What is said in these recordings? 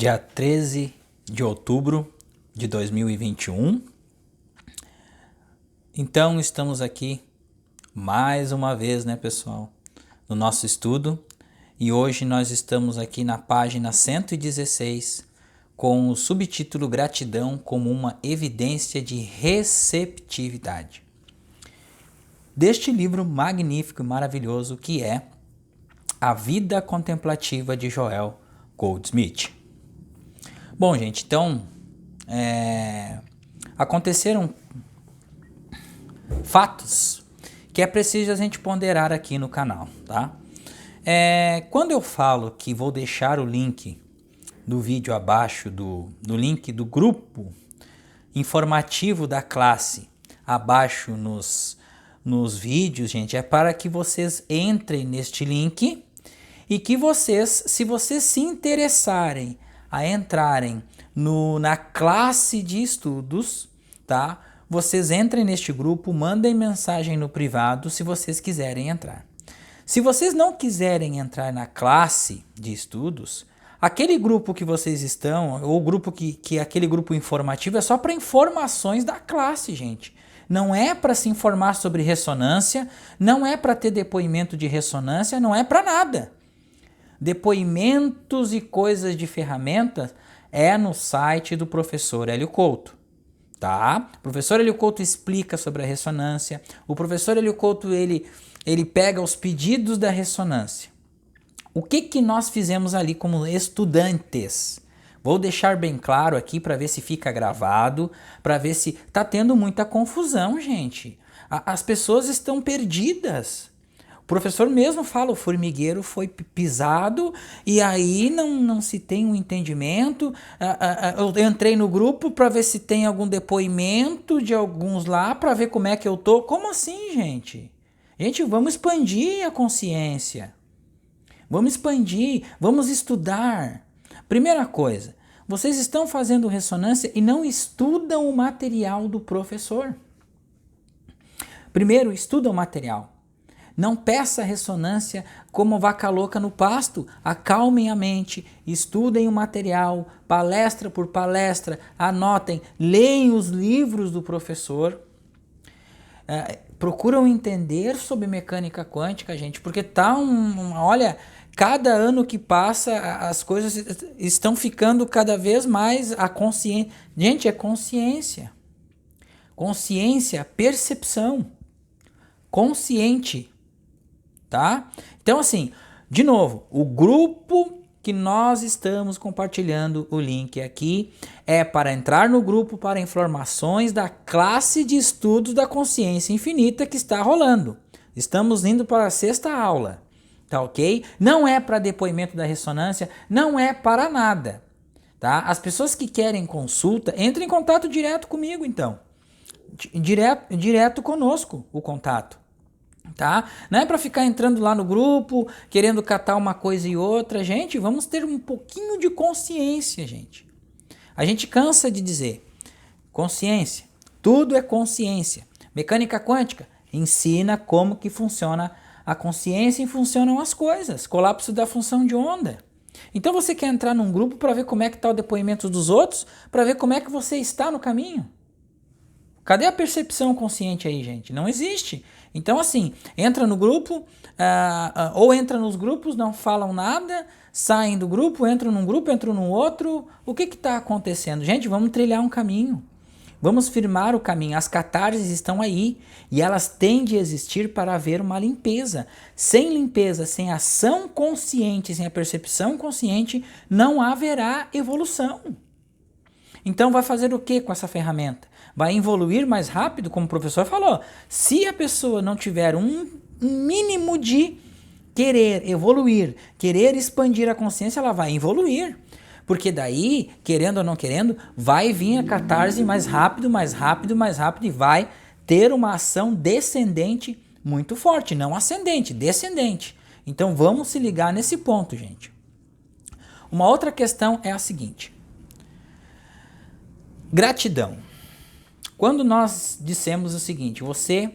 Dia 13 de outubro de 2021. Então estamos aqui mais uma vez, né, pessoal, no nosso estudo, e hoje nós estamos aqui na página 116 com o subtítulo Gratidão como uma evidência de receptividade. Deste livro magnífico e maravilhoso que é A Vida Contemplativa de Joel Goldsmith. Bom, gente, então aconteceram fatos que é preciso a gente ponderar aqui no canal, tá? Quando eu falo que vou deixar o link do vídeo abaixo, do link do grupo informativo da classe abaixo nos vídeos, gente, é para que vocês entrem neste link e que vocês, se vocês se interessarem a entrarem na classe de estudos, tá? Vocês entrem neste grupo, mandem mensagem no privado se vocês quiserem entrar. Se vocês não quiserem entrar na classe de estudos, aquele grupo que vocês estão, ou o grupo que aquele grupo informativo é só para informações da classe, gente. Não é para se informar sobre ressonância, não é para ter depoimento de ressonância, não é para nada. Depoimentos e coisas de ferramentas é no site do professor Hélio Couto, tá? O professor Hélio Couto explica sobre a ressonância. O professor Hélio Couto, ele pega os pedidos da ressonância. O que nós fizemos ali como estudantes? Vou deixar bem claro aqui para ver se fica gravado, para ver se tá tendo muita confusão, gente. As pessoas estão perdidas. O professor mesmo fala, o formigueiro foi pisado e aí não se tem um entendimento. Eu entrei no grupo para ver se tem algum depoimento de alguns lá, para ver como é que eu tô. Como assim, gente? Gente, vamos expandir a consciência. Vamos expandir, vamos estudar. Primeira coisa, vocês estão fazendo ressonância e não estudam o material do professor. Primeiro, estudam o material. Não peça ressonância como vaca louca no pasto. Acalmem a mente, estudem o material, palestra por palestra, anotem, leem os livros do professor. Procuram entender sobre mecânica quântica, gente, porque olha, cada ano que passa as coisas estão ficando cada vez mais a consciência. Gente, é consciência. Consciência, percepção. Consciente. Tá? Então, assim, de novo, o grupo que nós estamos compartilhando o link aqui é para entrar no grupo para informações da classe de estudos da consciência infinita que está rolando. Estamos indo para a 6ª aula, tá ok? Não é para depoimento da ressonância, não é para nada, tá? As pessoas que querem consulta, entrem em contato direto comigo, então. Direto conosco o contato. Tá? Não é para ficar entrando lá no grupo, querendo catar uma coisa e outra. Gente, vamos ter um pouquinho de consciência, gente. A gente cansa de dizer consciência, tudo é consciência. Mecânica quântica ensina como que funciona a consciência e funcionam as coisas. Colapso da função de onda. Então você quer entrar num grupo para ver como é que está o depoimento dos outros, para ver como é que você está no caminho? Cadê a percepção consciente aí, gente? Não existe. Então, assim, entra no grupo, ou entra nos grupos, não falam nada, saem do grupo, entram num grupo, entram no outro. O que está acontecendo? Gente, vamos trilhar um caminho. Vamos firmar o caminho. As catarses estão aí e elas têm de existir para haver uma limpeza. Sem limpeza, sem ação consciente, sem a percepção consciente, não haverá evolução. Então vai fazer o que com essa ferramenta? Vai evoluir mais rápido, como o professor falou. Se a pessoa não tiver um mínimo de querer evoluir, querer expandir a consciência, ela vai evoluir. Porque daí, querendo ou não querendo, vai vir a catarse mais rápido, mais rápido, mais rápido e vai ter uma ação descendente muito forte. Não ascendente, descendente. Então vamos se ligar nesse ponto, gente. Uma outra questão é a seguinte. Gratidão. Quando nós dissemos o seguinte, você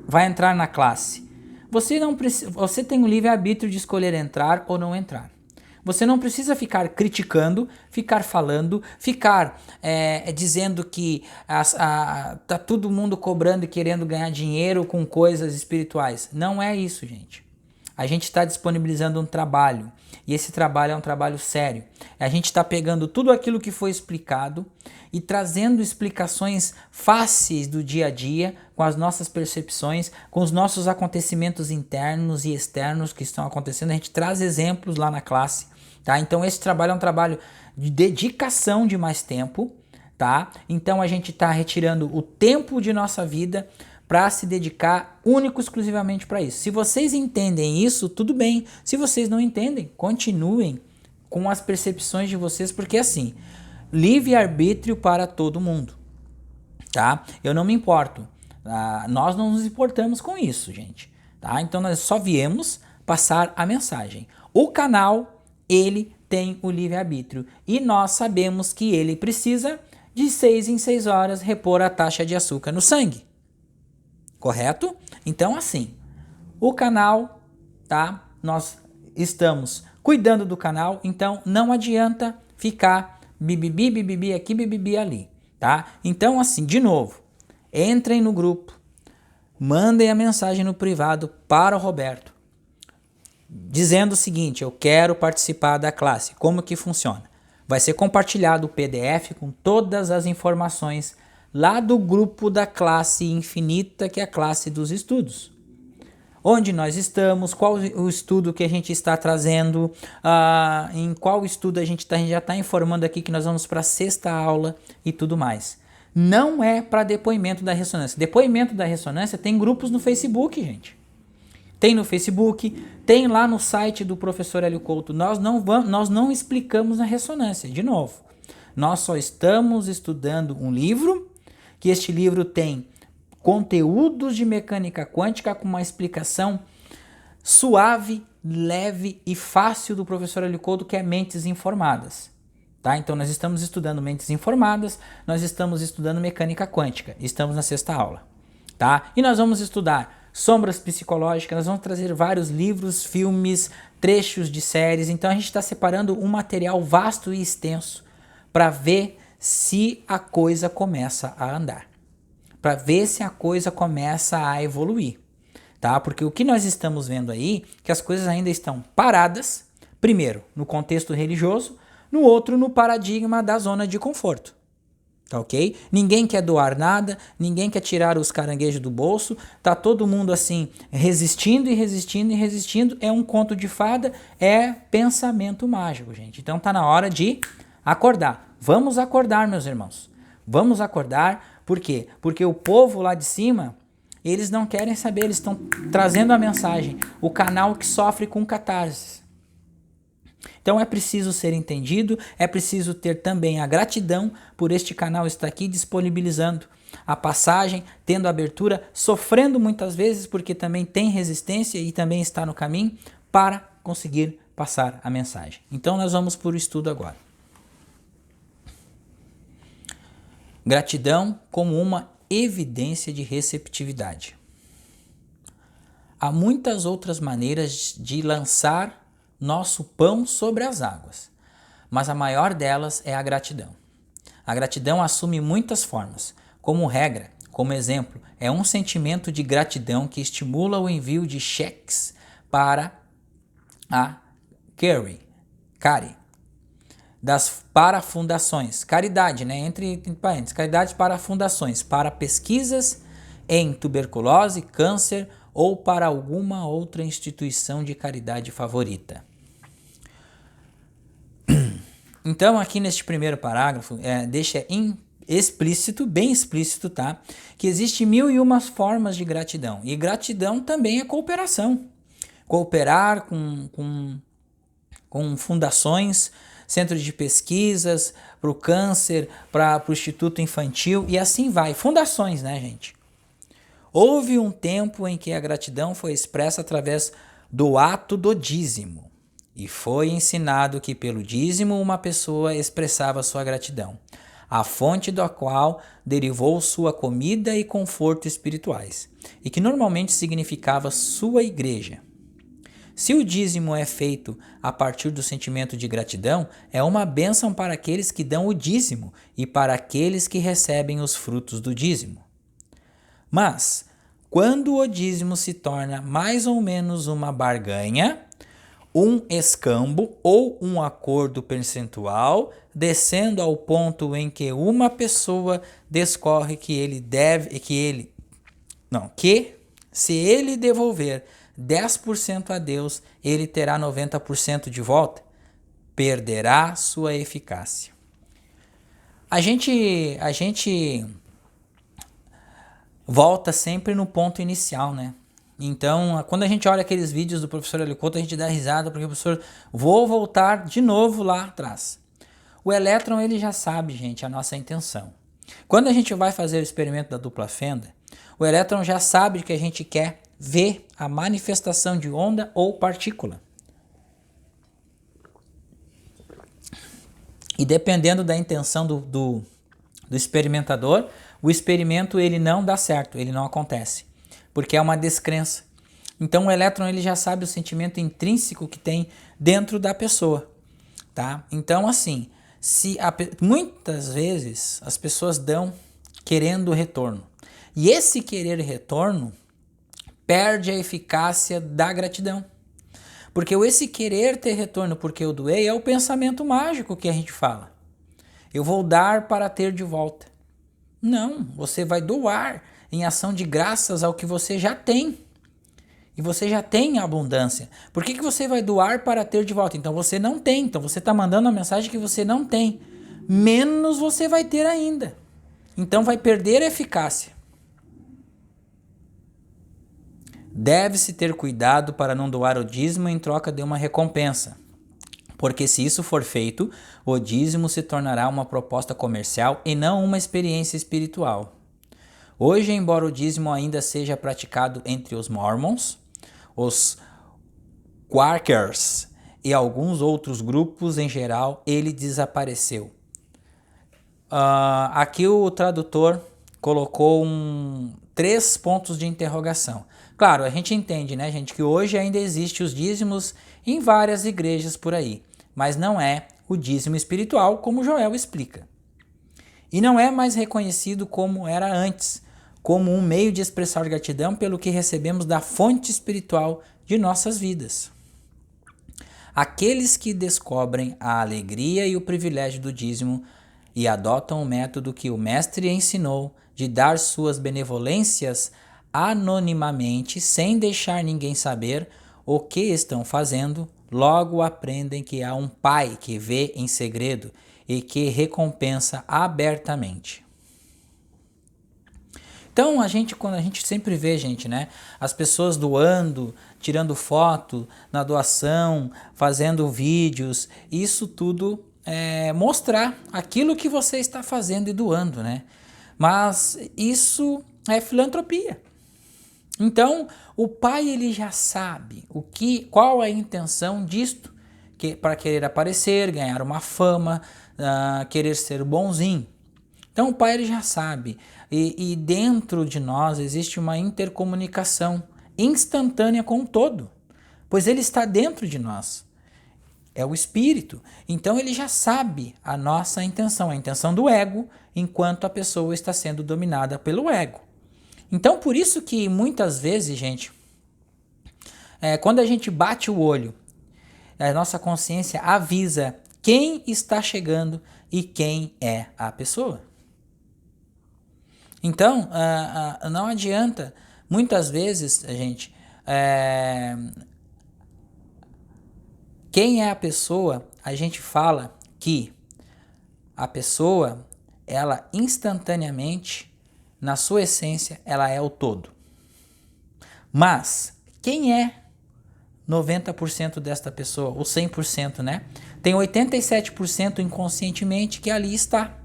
vai entrar na classe, você tem o livre-arbítrio de escolher entrar ou não entrar. Você não precisa ficar criticando, ficar falando, ficar dizendo que tá todo mundo cobrando e querendo ganhar dinheiro com coisas espirituais. Não é isso, gente. A gente está disponibilizando um trabalho, e esse trabalho é um trabalho sério. A gente está pegando tudo aquilo que foi explicado e trazendo explicações fáceis do dia a dia, com as nossas percepções, com os nossos acontecimentos internos e externos que estão acontecendo. A gente traz exemplos lá na classe, tá? Então esse trabalho é um trabalho de dedicação de mais tempo, tá? Então a gente está retirando o tempo de nossa vida para se dedicar único exclusivamente para isso. Se vocês entendem isso, tudo bem. Se vocês não entendem, continuem com as percepções de vocês, porque assim, livre-arbítrio para todo mundo, tá? Eu não me importo. Nós não nos importamos com isso, gente, tá? Então nós só viemos passar a mensagem. O canal, ele tem o livre-arbítrio e nós sabemos que ele precisa de 6 em 6 horas repor a taxa de açúcar no sangue. Correto? Então assim, o canal, tá? Nós estamos cuidando do canal, então não adianta ficar bibibi aqui, bibibi ali, tá? Então assim, de novo, entrem no grupo, mandem a mensagem no privado para o Roberto, dizendo o seguinte: eu quero participar da classe. Como que funciona? Vai ser compartilhado o PDF com todas as informações lá do grupo da classe infinita, que é a classe dos estudos. Onde nós estamos, qual o estudo que a gente está trazendo, em qual estudo a gente já está informando aqui que nós vamos para a 6ª aula e tudo mais. Não é para depoimento da ressonância. Depoimento da ressonância tem grupos no Facebook, gente. Tem no Facebook, tem lá no site do professor Hélio Couto. Nós não explicamos na ressonância, de novo. Nós só estamos estudando um livro, que este livro tem conteúdos de mecânica quântica com uma explicação suave, leve e fácil do professor Hélio Couto, que é Mentes Informadas. Tá? Então nós estamos estudando Mentes Informadas, nós estamos estudando mecânica quântica, estamos na 6ª aula. Tá? E nós vamos estudar sombras psicológicas, nós vamos trazer vários livros, filmes, trechos de séries. Então a gente está separando um material vasto e extenso para ver se a coisa começa a andar, para ver se a coisa começa a evoluir, tá? Porque o que nós estamos vendo aí, que as coisas ainda estão paradas, primeiro no contexto religioso, no outro no paradigma da zona de conforto, tá ok? Ninguém quer doar nada, ninguém quer tirar os caranguejos do bolso, tá todo mundo assim resistindo e resistindo e resistindo. É um conto de fada, é pensamento mágico, gente. Então tá na hora de acordar. Vamos acordar, meus irmãos. Vamos acordar. Por quê? Porque o povo lá de cima, eles não querem saber, eles estão trazendo a mensagem. O canal que sofre com catarse. Então é preciso ser entendido, é preciso ter também a gratidão por este canal estar aqui disponibilizando a passagem, tendo abertura, sofrendo muitas vezes, porque também tem resistência e também está no caminho para conseguir passar a mensagem. Então nós vamos para o estudo agora. Gratidão como uma evidência de receptividade. Há muitas outras maneiras de lançar nosso pão sobre as águas, mas a maior delas é a gratidão. A gratidão assume muitas formas. Como regra, como exemplo, é um sentimento de gratidão que estimula o envio de cheques para a Carrie, para fundações, caridade, né? Entre parênteses, caridade para fundações, para pesquisas em tuberculose, câncer ou para alguma outra instituição de caridade favorita. Então, aqui neste primeiro parágrafo, deixa explícito, bem explícito, tá? Que existe 1001 formas de gratidão. E gratidão também é cooperação. Cooperar com fundações, centros de pesquisas, para o câncer, para o Instituto Infantil e assim vai. Fundações, né, gente? Houve um tempo em que a gratidão foi expressa através do ato do dízimo. E foi ensinado que pelo dízimo uma pessoa expressava sua gratidão, a fonte da qual derivou sua comida e conforto espirituais, e que normalmente significava sua igreja. Se o dízimo é feito a partir do sentimento de gratidão, é uma bênção para aqueles que dão o dízimo e para aqueles que recebem os frutos do dízimo. Mas, quando o dízimo se torna mais ou menos uma barganha, um escambo ou um acordo percentual, descendo ao ponto em que uma pessoa discorre que se ele devolver 10% a Deus, ele terá 90% de volta, perderá sua eficácia. A gente volta sempre no ponto inicial, né? Então, quando a gente olha aqueles vídeos do professor Hélio Couto, a gente dá risada, porque o professor, vou voltar de novo lá atrás. O elétron, ele já sabe, gente, a nossa intenção. Quando a gente vai fazer o experimento da dupla fenda, o elétron já sabe que a gente quer ver a manifestação de onda ou partícula. E dependendo da intenção do experimentador, o experimento ele não dá certo, ele não acontece, porque é uma descrença. Então o elétron ele já sabe o sentimento intrínseco que tem dentro da pessoa, tá? Então assim, muitas vezes as pessoas dão querendo retorno, e esse querer retorno perde a eficácia da gratidão. Porque esse querer ter retorno porque eu doei é o pensamento mágico que a gente fala. Eu vou dar para ter de volta. Não, você vai doar em ação de graças ao que você já tem. E você já tem abundância. Por que você vai doar para ter de volta? Então você não tem. Então você está mandando uma mensagem que você não tem. Menos você vai ter ainda. Então vai perder a eficácia. Deve-se ter cuidado para não doar o dízimo em troca de uma recompensa, porque se isso for feito, o dízimo se tornará uma proposta comercial e não uma experiência espiritual. Hoje, embora o dízimo ainda seja praticado entre os Mormons, os Quakers e alguns outros grupos em geral, ele desapareceu. Aqui o tradutor colocou 3 pontos de interrogação. Claro, a gente entende, né, gente, que hoje ainda existe os dízimos em várias igrejas por aí, mas não é o dízimo espiritual, como Joel explica. E não é mais reconhecido como era antes, como um meio de expressar gratidão pelo que recebemos da fonte espiritual de nossas vidas. Aqueles que descobrem a alegria e o privilégio do dízimo e adotam o método que o mestre ensinou de dar suas benevolências anonimamente, sem deixar ninguém saber o que estão fazendo, logo aprendem que há um pai que vê em segredo e que recompensa abertamente. Então, quando a gente sempre vê, gente, né, as pessoas doando, tirando foto na doação, fazendo vídeos, isso tudo é mostrar aquilo que você está fazendo e doando, né? Mas isso é filantropia. Então, o pai ele já sabe qual a intenção disto, para querer aparecer, ganhar uma fama, querer ser bonzinho. Então, o pai ele já sabe. E dentro de nós existe uma intercomunicação instantânea com o todo, pois ele está dentro de nós. É o espírito. Então, ele já sabe a nossa intenção, a intenção do ego, enquanto a pessoa está sendo dominada pelo ego. Então, por isso que muitas vezes, gente, quando a gente bate o olho, a nossa consciência avisa quem está chegando e quem é a pessoa. Então, não adianta, muitas vezes, gente, quem é a pessoa, a gente fala que a pessoa, ela instantaneamente, na sua essência, ela é o todo. Mas, quem é 90% desta pessoa, ou 100%, né? Tem 87% inconscientemente que ali está,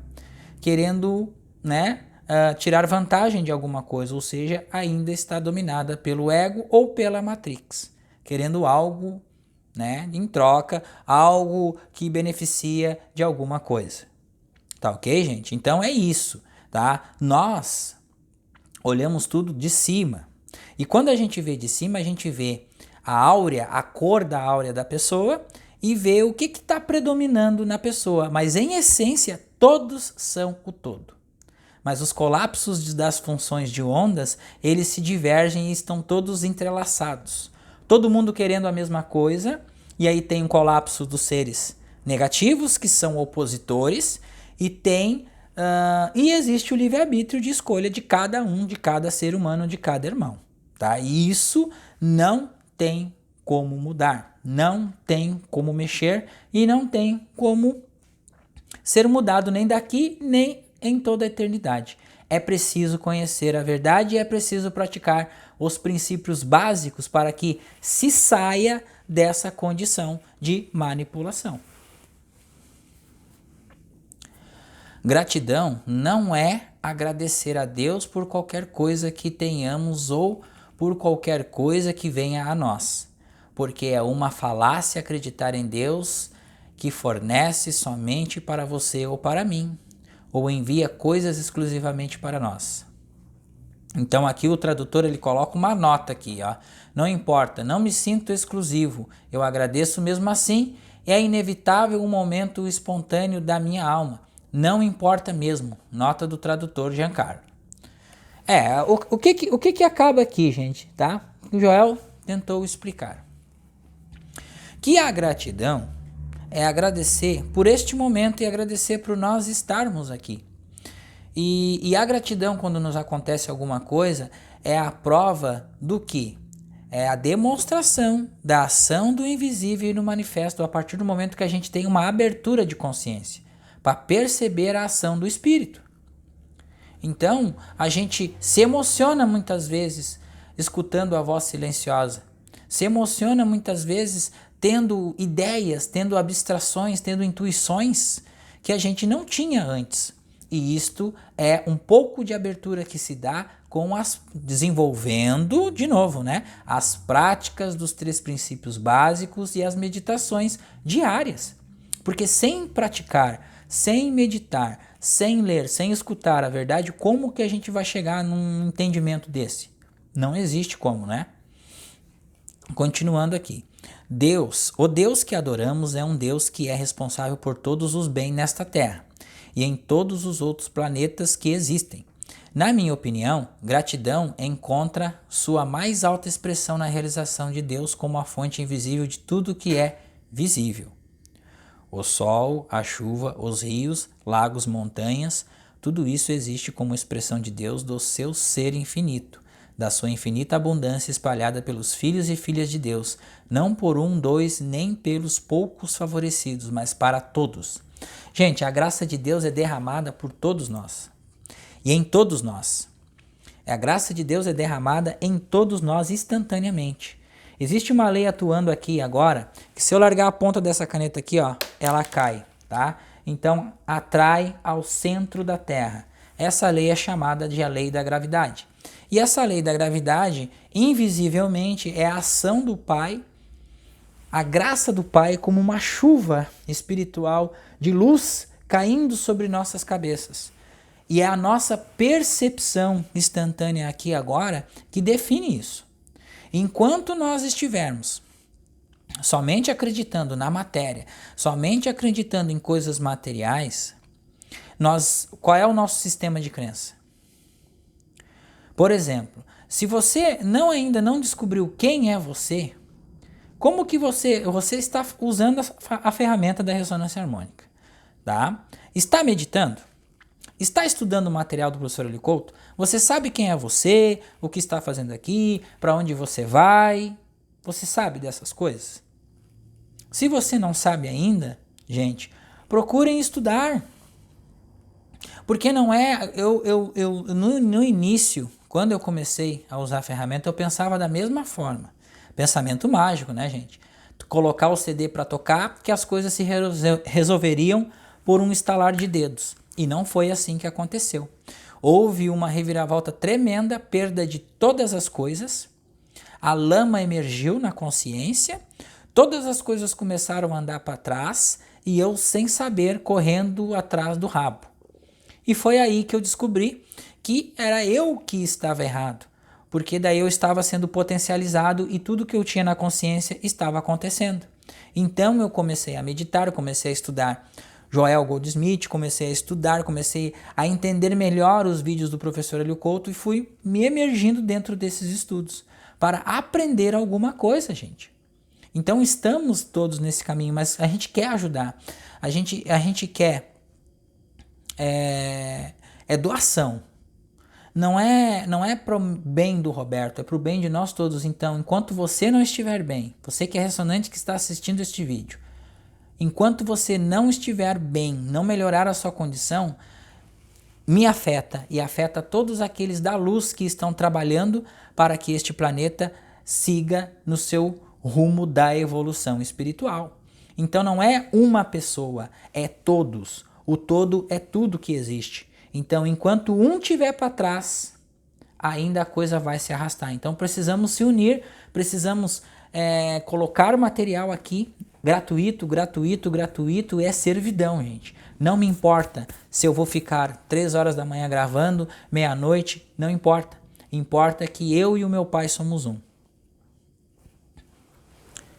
querendo, né, tirar vantagem de alguma coisa, ou seja, ainda está dominada pelo ego ou pela Matrix, querendo algo, né, em troca, algo que beneficia de alguma coisa. Tá ok, gente? Então é isso. Tá? Nós olhamos tudo de cima. E quando a gente vê de cima, a gente vê a áurea, a cor da áurea da pessoa e ver o que está predominando na pessoa. Mas em essência, todos são o todo. Mas os colapsos das funções de ondas, eles se divergem e estão todos entrelaçados. Todo mundo querendo a mesma coisa, e aí tem um colapso dos seres negativos, que são opositores, e existe o livre-arbítrio de escolha de cada um, de cada ser humano, de cada irmão. Tá? E isso não tem como mudar, não tem como mexer e não tem como ser mudado nem daqui, nem em toda a eternidade. É preciso conhecer a verdade e é preciso praticar os princípios básicos para que se saia dessa condição de manipulação. Gratidão não é agradecer a Deus por qualquer coisa que tenhamos ou por qualquer coisa que venha a nós, porque é uma falácia acreditar em Deus que fornece somente para você ou para mim, ou envia coisas exclusivamente para nós. Então aqui o tradutor ele coloca uma nota aqui, ó. Não importa, não me sinto exclusivo, eu agradeço mesmo assim, é inevitável um momento espontâneo da minha alma. Não importa mesmo, nota do tradutor Giancarlo. O que acaba aqui, gente, tá? O Joel tentou explicar. Que a gratidão é agradecer por este momento e agradecer por nós estarmos aqui. E a gratidão, quando nos acontece alguma coisa, é a prova do que? É a demonstração da ação do invisível e do manifesto a partir do momento que a gente tem uma abertura de consciência para perceber a ação do Espírito. Então, a gente se emociona muitas vezes escutando a voz silenciosa. Se emociona muitas vezes tendo ideias, tendo abstrações, tendo intuições que a gente não tinha antes. E isto é um pouco de abertura que se dá desenvolvendo, de novo, né, as práticas dos 3 princípios básicos e as meditações diárias. Porque sem praticar, sem meditar, sem ler, sem escutar a verdade, como que a gente vai chegar num entendimento desse? Não existe como, né? Continuando aqui. O Deus que adoramos é um Deus que é responsável por todos os bens nesta terra e em todos os outros planetas que existem. Na minha opinião, gratidão encontra sua mais alta expressão na realização de Deus como a fonte invisível de tudo que é visível. O sol, a chuva, os rios, lagos, montanhas, tudo isso existe como expressão de Deus do seu ser infinito, da sua infinita abundância espalhada pelos filhos e filhas de Deus, não por 1, 2, nem pelos poucos favorecidos, mas para todos. Gente, a graça de Deus é derramada por todos nós e em todos nós. A graça de Deus é derramada em todos nós instantaneamente. Existe uma lei atuando aqui agora, que se eu largar a ponta dessa caneta aqui, ó, ela cai, tá? Então, atrai ao centro da Terra. Essa lei é chamada de a lei da gravidade. E essa lei da gravidade, invisivelmente, é a ação do Pai, a graça do Pai como uma chuva espiritual de luz caindo sobre nossas cabeças. E é a nossa percepção instantânea aqui agora que define isso. Enquanto nós estivermos somente acreditando na matéria, somente acreditando em coisas materiais, qual é o nosso sistema de crença? Por exemplo, se você ainda não descobriu quem é você, como que você está usando a ferramenta da ressonância harmônica? Tá? Está meditando? Está estudando o material do professor Hélio Couto? Você sabe quem é você, o que está fazendo aqui, para onde você vai? Você sabe dessas coisas? Se você não sabe ainda, gente, procurem estudar. Porque não é... No início, quando eu comecei a usar a ferramenta, eu pensava da mesma forma. Pensamento mágico, né, gente? Colocar o CD para tocar, que as coisas se resolveriam por um estalar de dedos. E não foi assim que aconteceu. Houve uma reviravolta tremenda, perda de todas as coisas, a lama emergiu na consciência, todas as coisas começaram a andar para trás e eu, sem saber, correndo atrás do rabo. E foi aí que eu descobri que era eu que estava errado. porque daí eu estava sendo potencializado e tudo que eu tinha na consciência estava acontecendo. Então eu comecei a meditar, eu comecei a estudar Joel Goldsmith, comecei a entender melhor os vídeos do professor Hélio Couto e fui me emergindo dentro desses estudos para aprender alguma coisa, gente. Então estamos todos nesse caminho, mas a gente quer ajudar, a gente quer doação. Não é pro bem do Roberto, é pro bem de nós todos. Então, enquanto você não estiver bem, você que é ressonante que está assistindo este vídeo, enquanto você não estiver bem, não melhorar a sua condição, me afeta e afeta todos aqueles da luz que estão trabalhando para que este planeta siga no seu rumo da evolução espiritual. Então não é uma pessoa, é todos. O todo é tudo que existe. Então, enquanto um tiver para trás, ainda a coisa vai se arrastar. Então, precisamos se unir, precisamos colocar o material aqui, gratuito, é servidão, gente. Não me importa se eu vou ficar 3 horas da manhã gravando, meia-noite, não importa. Importa que eu e o meu pai somos um.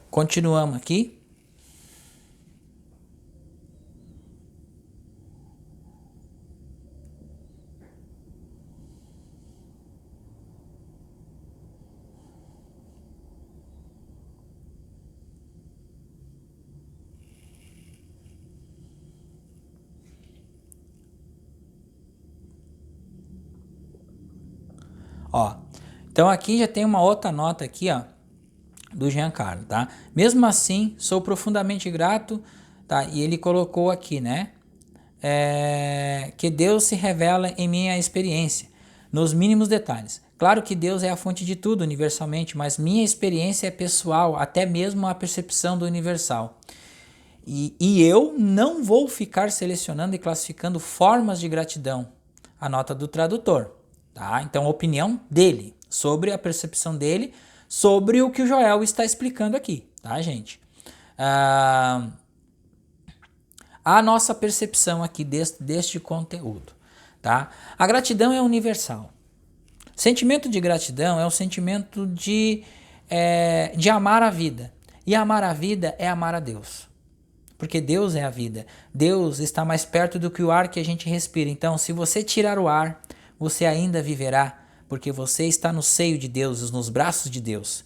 Continuamos aqui. Ó, então aqui já tem uma outra nota aqui, ó, do Giancarlo, tá? Mesmo assim, sou profundamente grato, tá? E ele colocou aqui, né? Que Deus se revela em minha experiência, nos mínimos detalhes. Claro que Deus é a fonte de tudo, universalmente, mas minha experiência é pessoal, até mesmo a percepção do universal. E eu não vou ficar selecionando e classificando formas de gratidão. A nota do tradutor. Tá? Então, a opinião dele, sobre a percepção dele, sobre o que o Joel está explicando aqui, tá, gente? A nossa percepção aqui deste conteúdo, tá? A gratidão é universal. Sentimento de gratidão é o sentimento de amar a vida. E amar a vida é amar a Deus. Porque Deus é a vida. Deus está mais perto do que o ar que a gente respira. Então, se você tirar o ar, você ainda viverá, porque você está no seio de Deus, nos braços de Deus.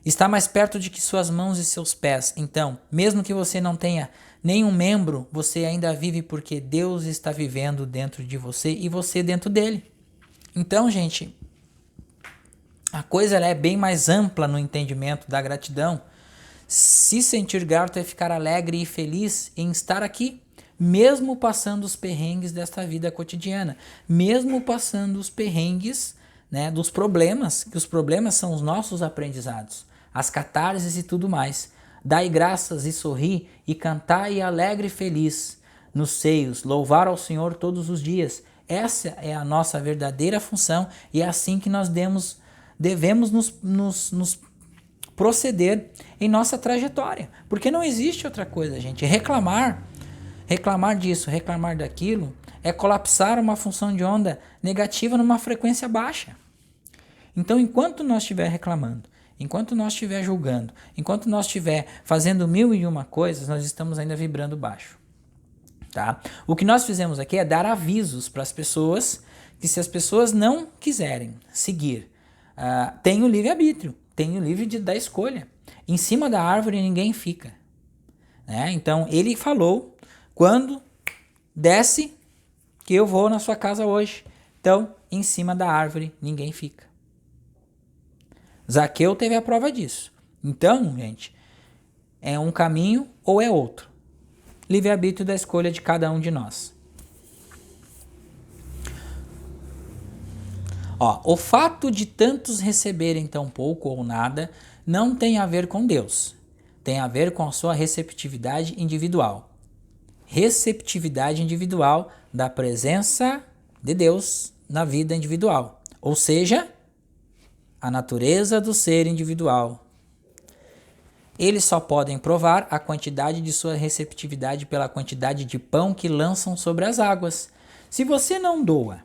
Está mais perto de que suas mãos e seus pés. Então, mesmo que você não tenha nenhum membro, você ainda vive porque Deus está vivendo dentro de você e você dentro dele. Então, gente, a coisa é bem mais ampla no entendimento da gratidão. Se sentir grato é ficar alegre e feliz em estar aqui, mesmo passando os perrengues desta vida cotidiana, mesmo passando os perrengues, né, dos problemas, que os problemas são os nossos aprendizados, as catarses e tudo mais. Dai graças e sorri e cantai alegre e feliz nos seios, louvar ao Senhor todos os dias. Essa é a nossa verdadeira função e é assim que nós devemos nos proceder em nossa trajetória, porque não existe outra coisa, gente. Reclamar disso, reclamar daquilo, é colapsar uma função de onda negativa numa frequência baixa. Então, enquanto nós estiver reclamando, enquanto nós estiver julgando, enquanto nós estiver fazendo 1001 coisas, nós estamos ainda vibrando baixo. Tá? O que nós fizemos aqui é dar avisos para as pessoas que, se as pessoas não quiserem seguir, tem o livre-arbítrio, tem o livre da escolha. Em cima da árvore ninguém fica. Né? Então, ele falou: quando desce, que eu vou na sua casa hoje. Então, em cima da árvore, ninguém fica. Zaqueu teve a prova disso. Então, gente, é um caminho ou é outro. Livre-arbítrio da escolha de cada um de nós. O fato de tantos receberem tão pouco ou nada não tem a ver com Deus. Tem a ver com a sua receptividade individual. Receptividade individual da presença de Deus na vida individual. Ou seja, a natureza do ser individual. Eles só podem provar a quantidade de sua receptividade pela quantidade de pão que lançam sobre as águas. Se você não doa,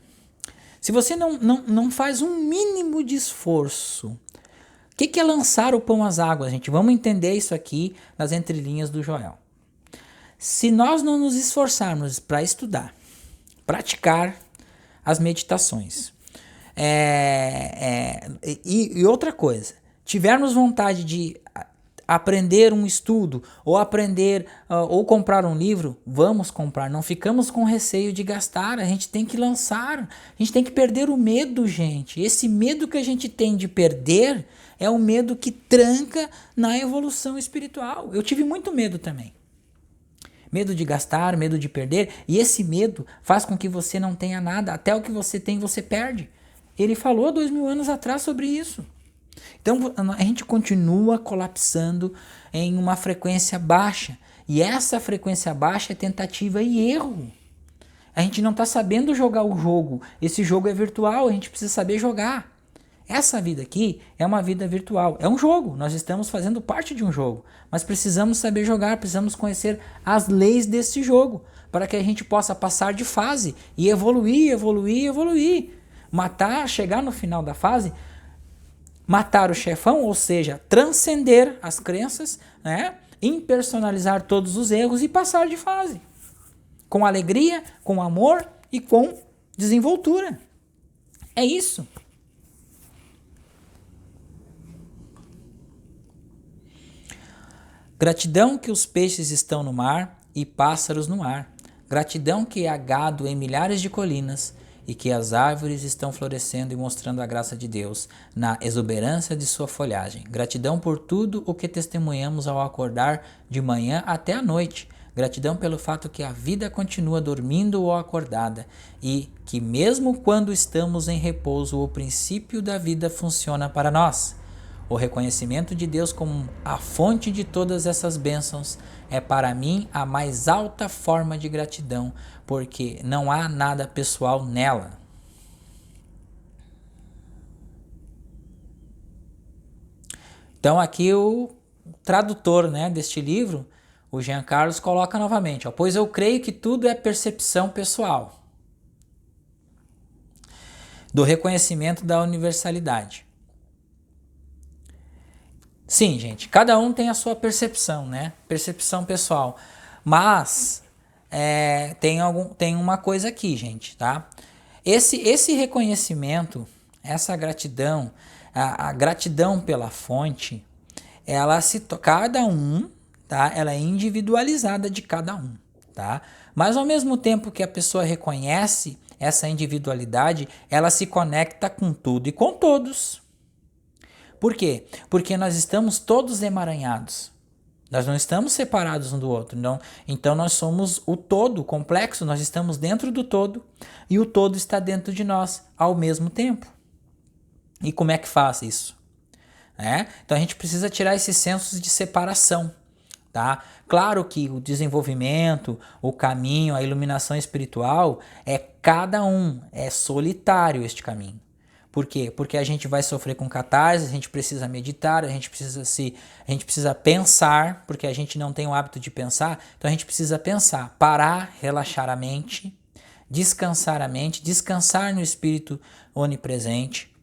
Se você não faz um mínimo de esforço, o que é lançar o pão às águas, gente? Vamos entender isso aqui nas entrelinhas do Joel. Se nós não nos esforçarmos para estudar, praticar as meditações, e outra coisa, tivermos vontade de aprender um estudo, ou aprender, ou comprar um livro, vamos comprar. Não ficamos com receio de gastar, a gente tem que lançar, a gente tem que perder o medo, gente. Esse medo que a gente tem de perder é o medo que tranca na evolução espiritual. Eu tive muito medo também. Medo de gastar, medo de perder, e esse medo faz com que você não tenha nada, até o que você tem você perde. Ele falou 2000 anos atrás sobre isso. Então a gente continua colapsando em uma frequência baixa. E essa frequência baixa é tentativa e erro. A gente não está sabendo jogar o jogo. Esse jogo é virtual, a gente precisa saber jogar. Essa vida aqui é uma vida virtual. É um jogo, nós estamos fazendo parte de um jogo. Mas precisamos saber jogar, precisamos conhecer as leis desse jogo. Para que a gente possa passar de fase e evoluir, evoluir, evoluir. Matar, chegar no final da fase, matar o chefão, ou seja, transcender as crenças, né? Impersonalizar todos os erros e passar de fase. Com alegria, com amor e com desenvoltura. É isso. Gratidão que os peixes estão no mar e pássaros no ar. Gratidão que há gado em milhares de colinas e que as árvores estão florescendo e mostrando a graça de Deus na exuberância de sua folhagem. Gratidão por tudo o que testemunhamos ao acordar de manhã até a noite. Gratidão pelo fato que a vida continua dormindo ou acordada e que mesmo quando estamos em repouso, o princípio da vida funciona para nós. O reconhecimento de Deus como a fonte de todas essas bênçãos é para mim a mais alta forma de gratidão, porque não há nada pessoal nela. Então aqui o tradutor, né, deste livro, o Jean Carlos, coloca novamente, pois eu creio que tudo é percepção pessoal do reconhecimento da universalidade. Sim, gente, cada um tem a sua percepção, né? Percepção pessoal. Mas tem uma coisa aqui, gente, tá? Esse reconhecimento, essa gratidão, a gratidão pela fonte, cada um, tá? Ela é individualizada de cada um, tá? Mas ao mesmo tempo que a pessoa reconhece essa individualidade, ela se conecta com tudo e com todos. Por quê? Porque nós estamos todos emaranhados. Nós não estamos separados um do outro. Então nós somos o todo, o complexo, nós estamos dentro do todo e o todo está dentro de nós ao mesmo tempo. E como é que faz isso? Então a gente precisa tirar esses sensos de separação. Tá? Claro que o desenvolvimento, o caminho, a iluminação espiritual é cada um, é solitário este caminho. Por quê? Porque a gente vai sofrer com catarse, a gente precisa meditar, a gente precisa pensar, porque a gente não tem o hábito de pensar, então a gente precisa pensar, parar, relaxar a mente, descansar no espírito onipresente,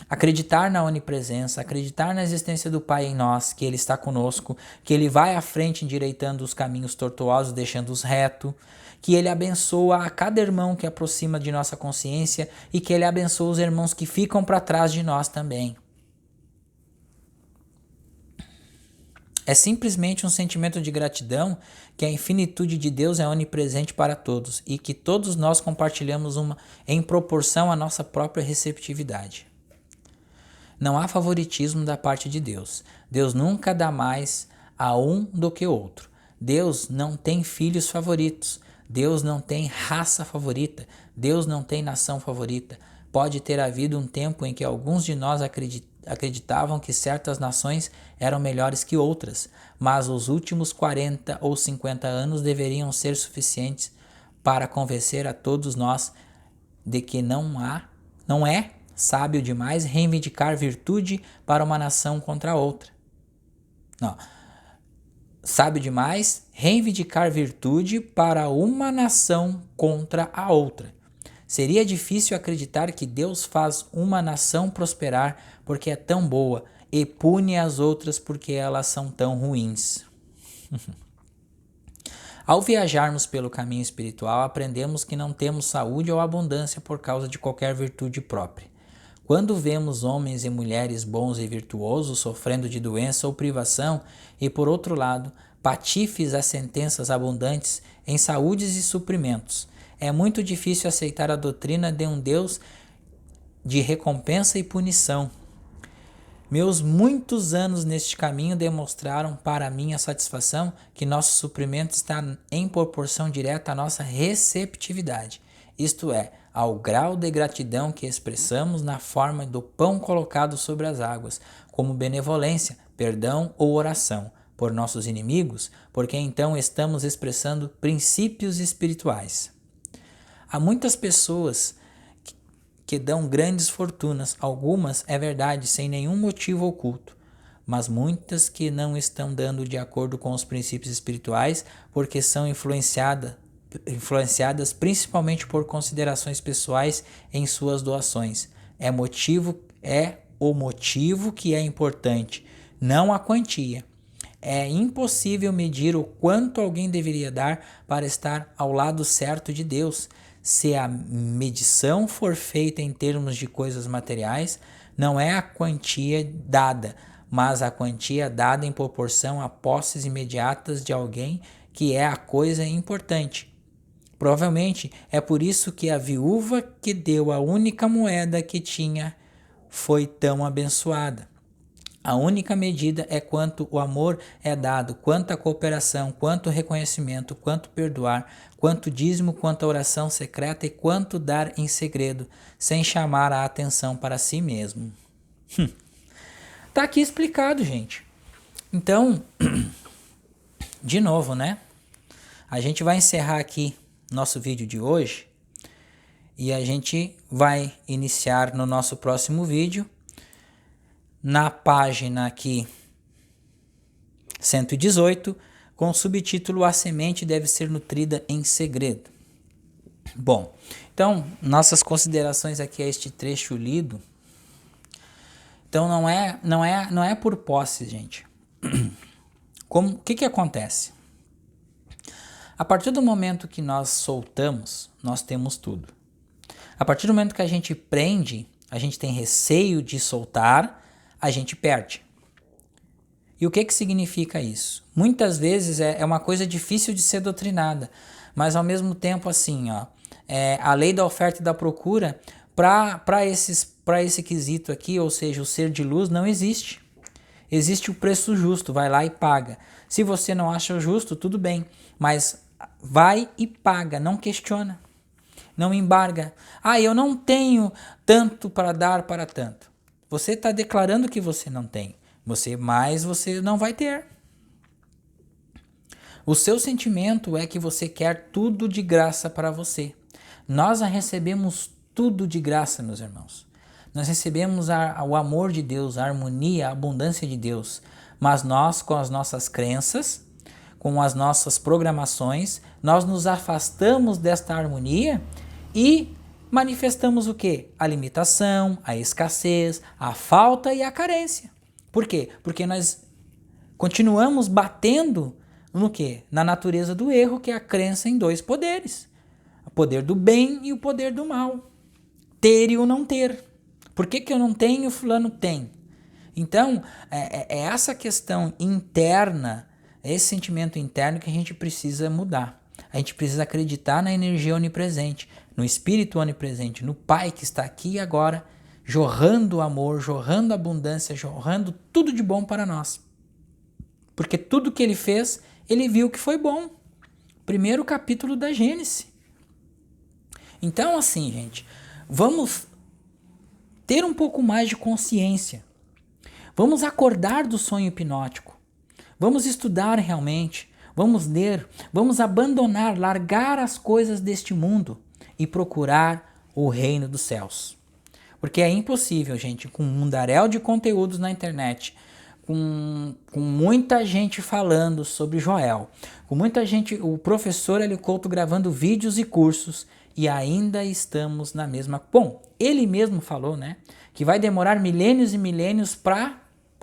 acreditar na onipresença, acreditar na existência do Pai em nós, que Ele está conosco, que Ele vai à frente endireitando os caminhos tortuosos, deixando-os retos, que Ele abençoa a cada irmão que aproxima de nossa consciência e que Ele abençoa os irmãos que ficam para trás de nós também. É simplesmente um sentimento de gratidão que a infinitude de Deus é onipresente para todos e que todos nós compartilhamos em proporção à nossa própria receptividade. Não há favoritismo da parte de Deus. Deus nunca dá mais a um do que outro. Deus não tem filhos favoritos. Deus não tem raça favorita. Deus não tem nação favorita. Pode ter havido um tempo em que alguns de nós acreditavam que certas nações eram melhores que outras, mas os últimos 40 ou 50 anos deveriam ser suficientes para convencer a todos nós de que não é sábio demais reivindicar virtude para uma nação contra a outra. Não. Sábio demais reivindicar virtude para uma nação contra a outra. Seria difícil acreditar que Deus faz uma nação prosperar porque é tão boa e pune as outras porque elas são tão ruins. Ao viajarmos pelo caminho espiritual, aprendemos que não temos saúde ou abundância por causa de qualquer virtude própria. Quando vemos homens e mulheres bons e virtuosos sofrendo de doença ou privação, e por outro lado, patifes a sentenças abundantes em saúdes e suprimentos, é muito difícil aceitar a doutrina de um Deus de recompensa e punição. Meus muitos anos neste caminho demonstraram para mim a satisfação que nosso suprimento está em proporção direta à nossa receptividade, isto é, ao grau de gratidão que expressamos na forma do pão colocado sobre as águas, como benevolência, perdão ou oração, por nossos inimigos, porque então estamos expressando princípios espirituais. Há muitas pessoas que dão grandes fortunas, algumas, é verdade, sem nenhum motivo oculto, mas muitas que não estão dando de acordo com os princípios espirituais porque são influenciadas principalmente por considerações pessoais em suas doações. É o motivo que é importante, não a quantia. É impossível medir o quanto alguém deveria dar para estar ao lado certo de Deus. Se a medição for feita em termos de coisas materiais, não é a quantia dada, mas a quantia dada em proporção a posses imediatas de alguém que é a coisa importante. Provavelmente é por isso que a viúva que deu a única moeda que tinha foi tão abençoada. A única medida é quanto o amor é dado, quanto a cooperação, quanto o reconhecimento, quanto perdoar, quanto dízimo, quanto a oração secreta e quanto dar em segredo, sem chamar a atenção para si mesmo. Tá aqui explicado, gente. Então, de novo, né? A gente vai encerrar aqui nosso vídeo de hoje e a gente vai iniciar no nosso próximo vídeo na página aqui 118, com o subtítulo A Semente Deve Ser Nutrida em Segredo. Bom, então, nossas considerações aqui a este trecho lido. Então, não é por posse, gente. O que acontece? A partir do momento que nós soltamos, nós temos tudo. A partir do momento que a gente prende, a gente tem receio de soltar, a gente perde. E o que significa isso? Muitas vezes é uma coisa difícil de ser doutrinada, mas ao mesmo tempo assim, a lei da oferta e da procura, para esse quesito aqui, ou seja, o ser de luz, não existe. Existe o preço justo, vai lá e paga. Se você não acha justo, tudo bem, mas vai e paga, não questiona, não embarga. Eu não tenho tanto para dar para tanto. Você está declarando que você não tem, mas você não vai ter. O seu sentimento é que você quer tudo de graça para você. Nós recebemos tudo de graça, meus irmãos. Nós recebemos o amor de Deus, a harmonia, a abundância de Deus. Mas nós, com as nossas crenças, com as nossas programações, nós nos afastamos desta harmonia e manifestamos o quê? A limitação, a escassez, a falta e a carência. Por quê? Porque nós continuamos batendo no quê? Na natureza do erro, que é a crença em dois poderes. O poder do bem e o poder do mal. Ter e o não ter. Por que eu não tenho e o fulano tem? Então, é essa questão interna, esse sentimento interno que a gente precisa mudar. A gente precisa acreditar na energia onipresente, no Espírito onipresente, no Pai que está aqui e agora, jorrando amor, jorrando abundância, jorrando tudo de bom para nós. Porque tudo que ele fez, ele viu que foi bom. Primeiro capítulo da Gênesis. Então, assim, gente, vamos ter um pouco mais de consciência. Vamos acordar do sonho hipnótico. Vamos estudar realmente. Vamos ler. Vamos abandonar, largar as coisas deste mundo e procurar o reino dos céus. Porque é impossível, gente, com um mundaréu de conteúdos na internet, com muita gente falando sobre Joel, com muita gente, o professor Hélio Couto gravando vídeos e cursos, e ainda estamos na mesma... Bom, ele mesmo falou, né, que vai demorar milênios e milênios para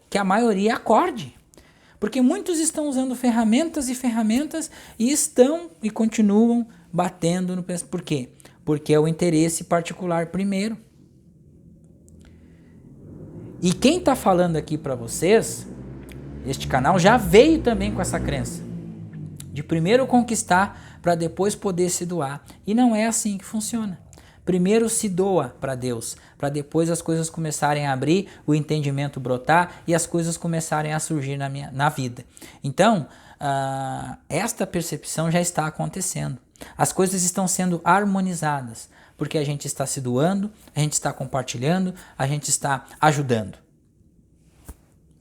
que a maioria acorde. Porque muitos estão usando ferramentas e ferramentas e estão e continuam batendo no... Por quê? Porque é o interesse particular primeiro. E quem está falando aqui para vocês, este canal já veio também com essa crença. De primeiro conquistar para depois poder se doar. E não é assim que funciona. Primeiro se doa para Deus, para depois as coisas começarem a abrir, o entendimento brotar e as coisas começarem a surgir na vida. Então, esta percepção já está acontecendo. As coisas estão sendo harmonizadas, porque a gente está se doando, a gente está compartilhando, a gente está ajudando.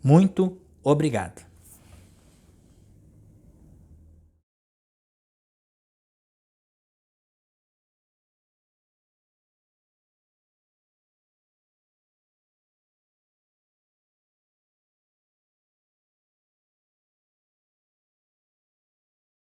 Muito obrigado.